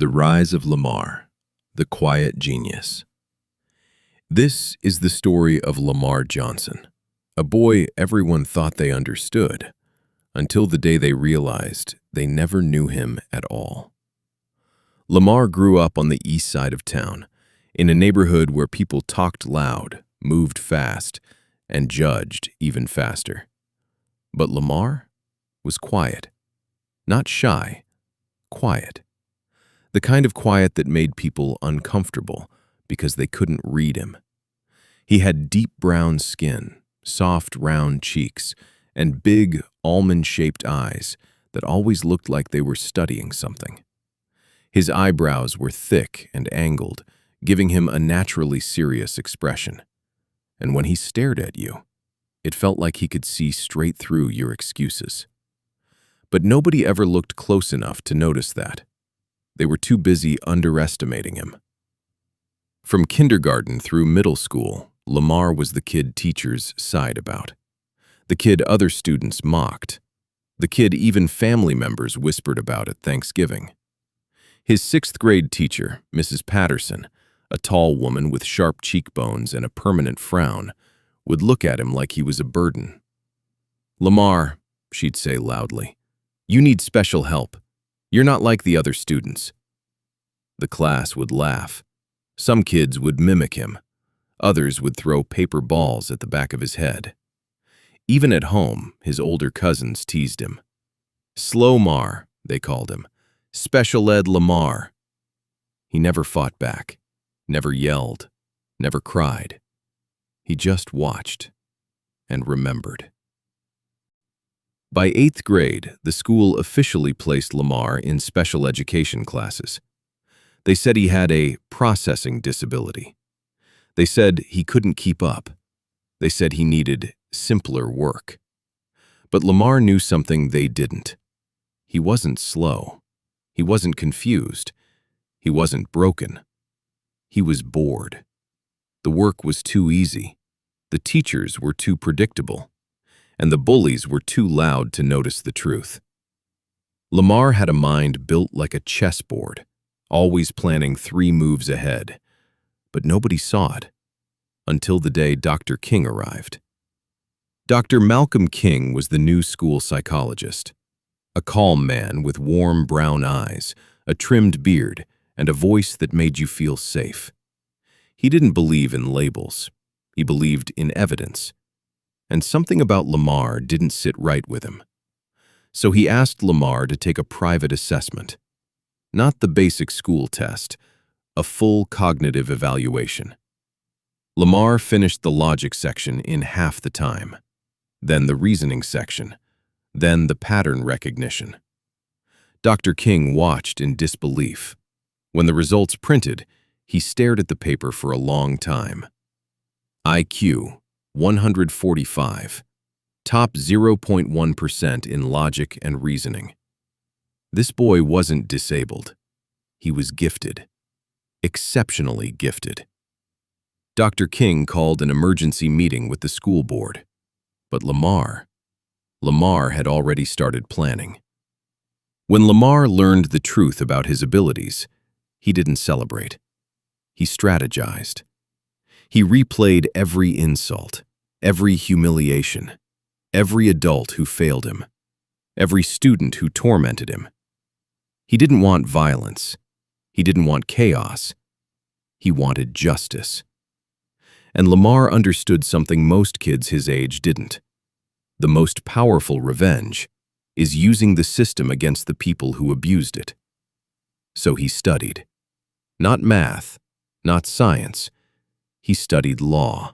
The Rise of Lamar, the Quiet Genius. This is the story of Lamar Johnson, a boy everyone thought they understood, until the day they realized they never knew him at all. Lamar grew up on the east side of town, in a neighborhood where people talked loud, moved fast, and judged even faster. But Lamar was quiet. Not shy, quiet. The kind of quiet that made people uncomfortable because they couldn't read him. He had deep brown skin, soft round cheeks, and big almond-shaped eyes that always looked like they were studying something. His eyebrows were thick and angled, giving him a naturally serious expression. And when he stared at you, it felt like he could see straight through your excuses. But nobody ever looked close enough to notice that. They were too busy underestimating him. From kindergarten through middle school, Lamar was the kid teachers sighed about. The kid other students mocked. The kid even family members whispered about at Thanksgiving. His sixth-grade teacher, Mrs. Patterson, a tall woman with sharp cheekbones and a permanent frown, would look at him like he was a burden. "Lamar," she'd say loudly, "you need special help. You're not like the other students." The class would laugh. Some kids would mimic him. Others would throw paper balls at the back of his head. Even at home, his older cousins teased him. "Slow Mar," they called him. "Special Ed Lamar." He never fought back, never yelled, never cried. He just watched and remembered. By 8th grade, the school officially placed Lamar in special education classes. They said he had a processing disability. They said he couldn't keep up. They said he needed simpler work. But Lamar knew something they didn't. He wasn't slow. He wasn't confused. He wasn't broken. He was bored. The work was too easy. The teachers were too predictable. And the bullies were too loud to notice the truth. Lamar had a mind built like a chessboard, always planning 3 moves ahead. But nobody saw it, until the day Dr. King arrived. Dr. Malcolm King was the new school psychologist, a calm man with warm brown eyes, a trimmed beard, and a voice that made you feel safe. He didn't believe in labels. He believed in evidence. And something about Lamar didn't sit right with him. So he asked Lamar to take a private assessment. Not the basic school test, a full cognitive evaluation. Lamar finished the logic section in half the time, then the reasoning section, then the pattern recognition. Dr. King watched in disbelief. When the results printed, he stared at the paper for a long time. IQ 145, top 0.1% in logic and reasoning. This boy wasn't disabled. He was gifted, exceptionally gifted. Dr. King called an emergency meeting with the school board. But Lamar had already started planning. When Lamar learned the truth about his abilities, he didn't celebrate. He strategized. He replayed every insult, every humiliation, every adult who failed him, every student who tormented him. He didn't want violence. He didn't want chaos. He wanted justice. And Lamar understood something most kids his age didn't. The most powerful revenge is using the system against the people who abused it. So he studied. Not math, not science. He studied law.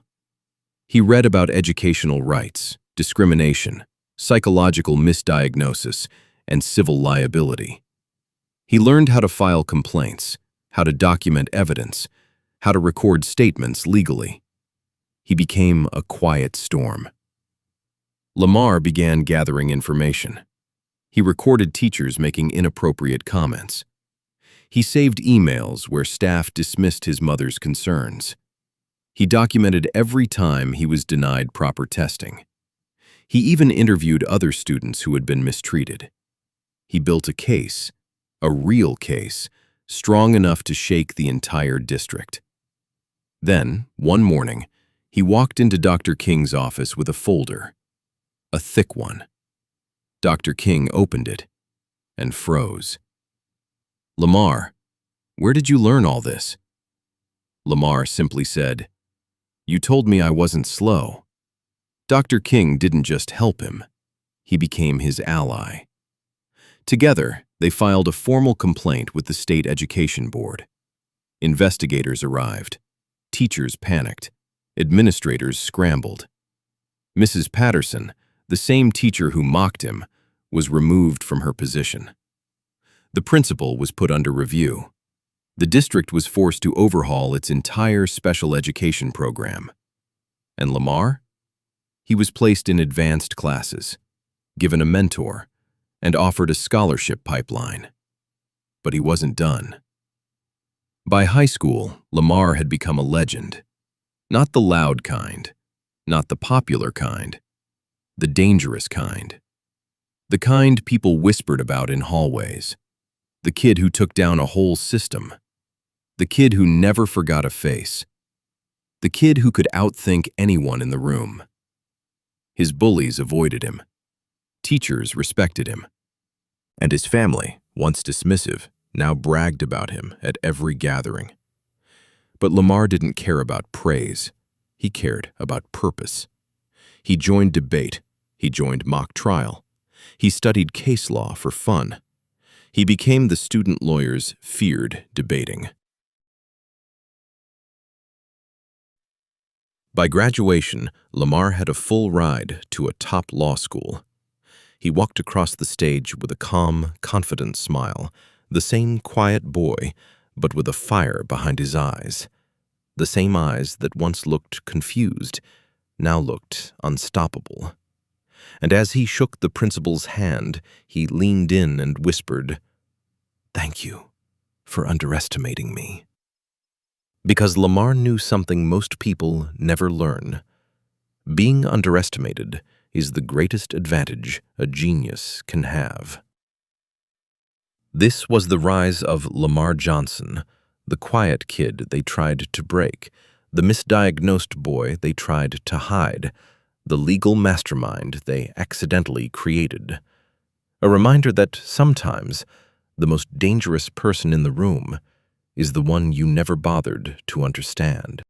He read about educational rights, discrimination, psychological misdiagnosis, and civil liability. He learned how to file complaints, how to document evidence, how to record statements legally. He became a quiet storm. Lamar began gathering information. He recorded teachers making inappropriate comments. He saved emails where staff dismissed his mother's concerns. He documented every time he was denied proper testing. He even interviewed other students who had been mistreated. He built a case, a real case, strong enough to shake the entire district. Then, one morning, he walked into Dr. King's office with a folder, a thick one. Dr. King opened it and froze. "Lamar, where did you learn all this?" Lamar simply said, "You told me I wasn't slow." Dr. King didn't just help him, he became his ally. Together, they filed a formal complaint with the State Education Board. Investigators arrived. Teachers panicked. Administrators scrambled. Mrs. Patterson, the same teacher who mocked him, was removed from her position. The principal was put under review. The district was forced to overhaul its entire special education program. And Lamar? He was placed in advanced classes, given a mentor, and offered a scholarship pipeline. But he wasn't done. By high school, Lamar had become a legend. Not the loud kind, not the popular kind, the dangerous kind. The kind people whispered about in hallways. The kid who took down a whole system. The kid who never forgot a face. The kid who could outthink anyone in the room. His bullies avoided him. Teachers respected him. And his family, once dismissive, now bragged about him at every gathering. But Lamar didn't care about praise. He cared about purpose. He joined debate. He joined mock trial. He studied case law for fun. He became the student lawyers feared debating. By graduation, Lamar had a full ride to a top law school. He walked across the stage with a calm, confident smile, the same quiet boy, but with a fire behind his eyes. The same eyes that once looked confused, now looked unstoppable. And as he shook the principal's hand, he leaned in and whispered, "Thank you for underestimating me." Because Lamar knew something most people never learn. Being underestimated is the greatest advantage a genius can have. This was the rise of Lamar Johnson, the quiet kid they tried to break, the misdiagnosed boy they tried to hide, the legal mastermind they accidentally created. A reminder that sometimes the most dangerous person in the room is the one you never bothered to understand.